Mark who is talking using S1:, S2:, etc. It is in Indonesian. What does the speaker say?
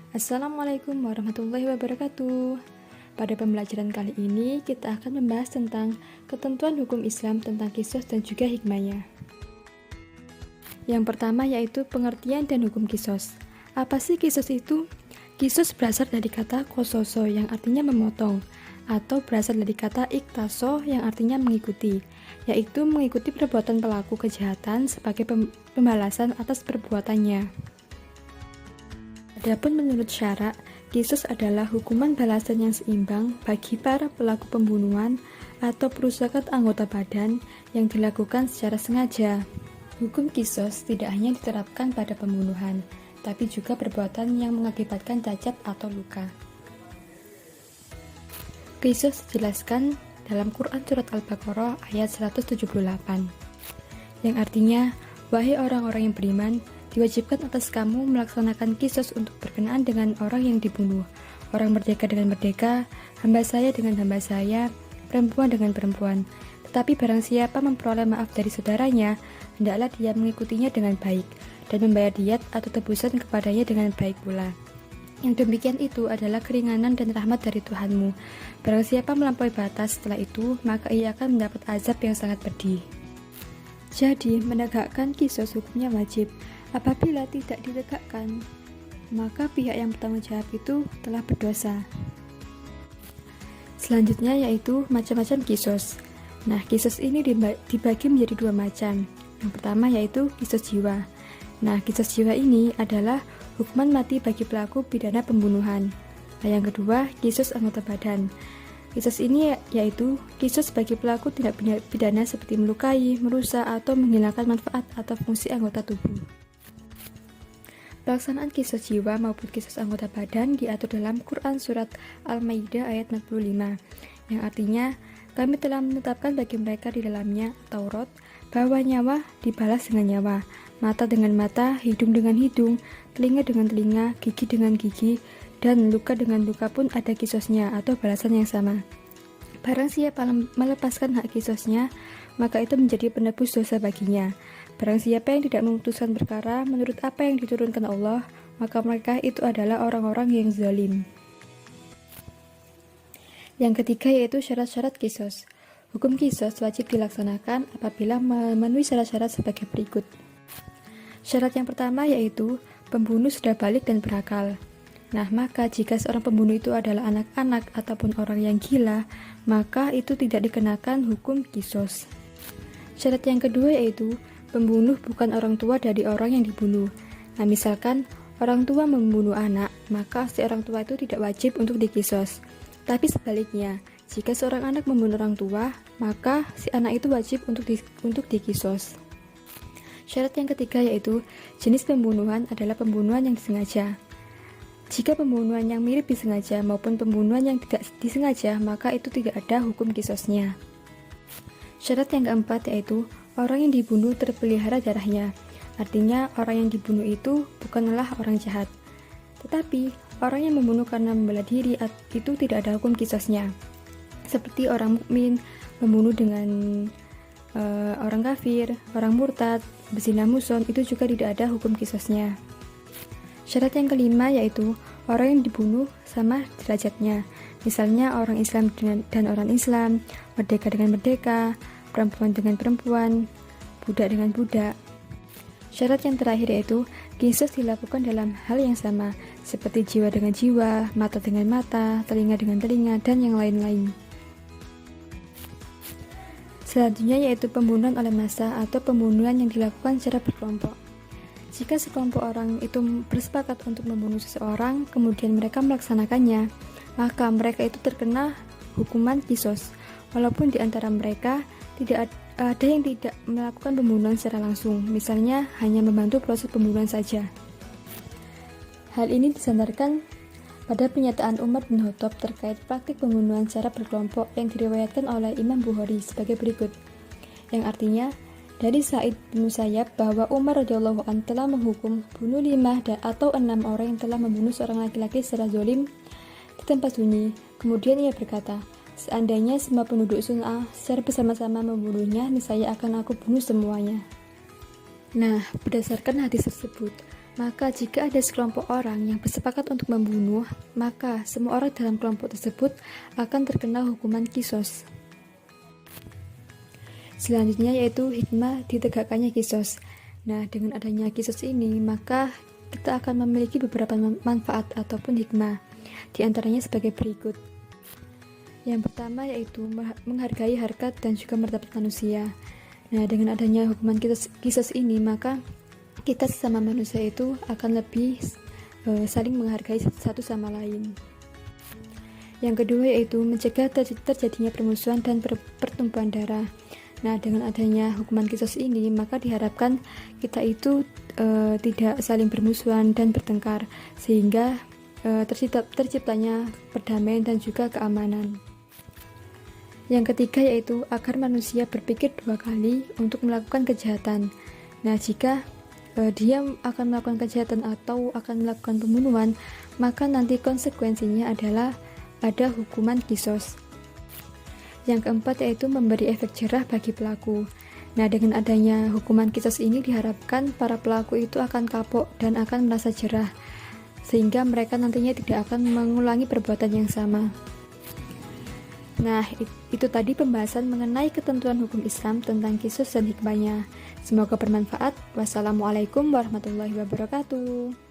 S1: Assalamualaikum warahmatullahi wabarakatuh. Pada pembelajaran kali ini kita akan membahas tentang ketentuan hukum Islam tentang qisas dan juga hikmahnya. Yang pertama yaitu pengertian dan hukum qisas. Apa sih qisas itu? Qisas berasal dari kata qososo yang artinya memotong, atau berasal dari kata iktaso yang artinya mengikuti, yaitu mengikuti perbuatan pelaku kejahatan sebagai pembalasan atas perbuatannya. Adapun menurut syara, qisas adalah hukuman balasan yang seimbang bagi para pelaku pembunuhan atau perusakan anggota badan yang dilakukan secara sengaja. Hukum qisas tidak hanya diterapkan pada pembunuhan, tapi juga perbuatan yang mengakibatkan cacat atau luka. Qisas dijelaskan dalam Quran Surat Al-Baqarah ayat 178, yang artinya, wahai orang-orang yang beriman, diwajibkan atas kamu melaksanakan qisas untuk berkenaan dengan orang yang dibunuh, orang merdeka dengan merdeka, hamba saya dengan hamba saya, perempuan dengan perempuan. Tetapi barang siapa memperoleh maaf dari saudaranya, hendaklah dia mengikutinya dengan baik, dan membayar diat atau tebusan kepadanya dengan baik pula. Yang demikian itu adalah keringanan dan rahmat dari Tuhanmu. Barang siapa melampaui batas setelah itu, maka ia akan mendapat azab yang sangat pedih. Jadi, menegakkan qisas hukumnya wajib. Apabila tidak ditegakkan, maka pihak yang bertanggung jawab itu telah berdosa. Selanjutnya yaitu macam-macam qisas. Nah, qisas ini dibagi menjadi dua macam. Yang pertama yaitu qisas jiwa. Nah, qisas jiwa ini adalah hukuman mati bagi pelaku pidana pembunuhan. Nah, yang kedua, qisas anggota badan. Qisas ini yaitu qisas bagi pelaku tindak pidana seperti melukai, merusak, atau menghilangkan manfaat atau fungsi anggota tubuh. Pelaksanaan qisas jiwa maupun qisas anggota badan diatur dalam Quran Surat Al-Maidah ayat 65, yang artinya, kami telah menetapkan bagi mereka di dalamnya, Taurat, bahwa nyawa dibalas dengan nyawa, mata dengan mata, hidung dengan hidung, telinga dengan telinga, gigi dengan gigi, dan luka dengan luka pun ada qisasnya atau balasan yang sama. Barang siapa melepaskan hak qisasnya, maka itu menjadi penebus dosa baginya. Barang siapa yang tidak memutuskan perkara menurut apa yang diturunkan Allah, maka mereka itu adalah orang-orang yang zalim. Yang ketiga yaitu syarat-syarat qisas. Hukum qisas wajib dilaksanakan apabila memenuhi syarat-syarat sebagai berikut. Syarat yang pertama yaitu pembunuh sudah balik dan berakal. Nah, maka jika seorang pembunuh itu adalah anak-anak ataupun orang yang gila, maka itu tidak dikenakan hukum qisas. Syarat yang kedua yaitu pembunuh bukan orang tua dari orang yang dibunuh. Nah, misalkan orang tua membunuh anak, maka si orang tua itu tidak wajib untuk diqisas. Tapi sebaliknya, jika seorang anak membunuh orang tua, maka si anak itu wajib untuk diqisas. Syarat yang ketiga yaitu jenis pembunuhan adalah pembunuhan yang disengaja. Jika pembunuhan yang mirip disengaja maupun pembunuhan yang tidak disengaja, maka itu tidak ada hukum qisasnya. Syarat yang keempat yaitu orang yang dibunuh terpelihara darahnya. Artinya orang yang dibunuh itu bukanlah orang jahat. Tetapi orang yang membunuh karena membela diri itu tidak ada hukum qisasnya. Seperti orang mukmin membunuh dengan orang kafir, orang murtad, berzina muson, itu juga tidak ada hukum qisasnya. Syarat yang kelima yaitu orang yang dibunuh sama derajatnya. Misalnya orang Islam dan orang Islam, merdeka dengan merdeka, perempuan dengan perempuan, budak dengan budak. Syarat yang terakhir yaitu qisas dilakukan dalam hal yang sama, seperti jiwa dengan jiwa, mata dengan mata, telinga dengan telinga, dan yang lain-lain. Selanjutnya yaitu pembunuhan oleh massa atau pembunuhan yang dilakukan secara berkelompok. Jika sekelompok orang itu bersepakat untuk membunuh seseorang, kemudian mereka melaksanakannya, maka mereka itu terkena hukuman qisas, walaupun di antara mereka tidak ada yang tidak melakukan pembunuhan secara langsung, misalnya hanya membantu proses pembunuhan saja. Hal ini disandarkan pada pernyataan Umar bin Khattab terkait praktik pembunuhan secara berkelompok yang diriwayatkan oleh Imam Bukhari sebagai berikut, yang artinya, dari Sa'id bin Musayyab bahwa Umar radhiyallahu anhu telah menghukum bunuh 5 atau 6 orang yang telah membunuh seorang laki-laki secara zalim di tempat sunyi. Kemudian ia berkata, seandainya semua penduduk Sun'ah secara bersama-sama membunuhnya, niscaya akan aku bunuh semuanya. Nah, berdasarkan hadis tersebut, Maka jika ada sekelompok orang yang bersepakat untuk membunuh, maka semua orang dalam kelompok tersebut akan terkena hukuman kisos. Selanjutnya yaitu hikmah ditegakkannya kisos. Nah, dengan adanya kisos ini, maka kita akan memiliki beberapa manfaat ataupun hikmah. Di antaranya sebagai berikut. Yang pertama yaitu menghargai harkat dan juga martabat manusia. Nah, dengan adanya hukuman kisos ini, maka kita sesama manusia itu akan lebih saling menghargai satu sama lain. Yang kedua yaitu mencegah terjadinya permusuhan dan pertumpahan darah. Nah, dengan adanya hukuman kisos ini, maka diharapkan kita itu tidak saling bermusuhan dan bertengkar, sehingga terciptanya perdamaian dan juga keamanan. Yang ketiga yaitu agar manusia berpikir 2 kali untuk melakukan kejahatan. Nah, jika dia akan melakukan kejahatan atau akan melakukan pembunuhan, maka nanti konsekuensinya adalah ada hukuman kisos. Yang keempat yaitu memberi efek jerah bagi pelaku. Nah, dengan adanya hukuman kisos ini diharapkan para pelaku itu akan kapok dan akan merasa jerah, sehingga mereka nantinya tidak akan mengulangi perbuatan yang sama. Nah, itu tadi pembahasan mengenai ketentuan hukum Islam tentang kisos dan hikmahnya. Semoga bermanfaat. Wassalamualaikum warahmatullahi wabarakatuh.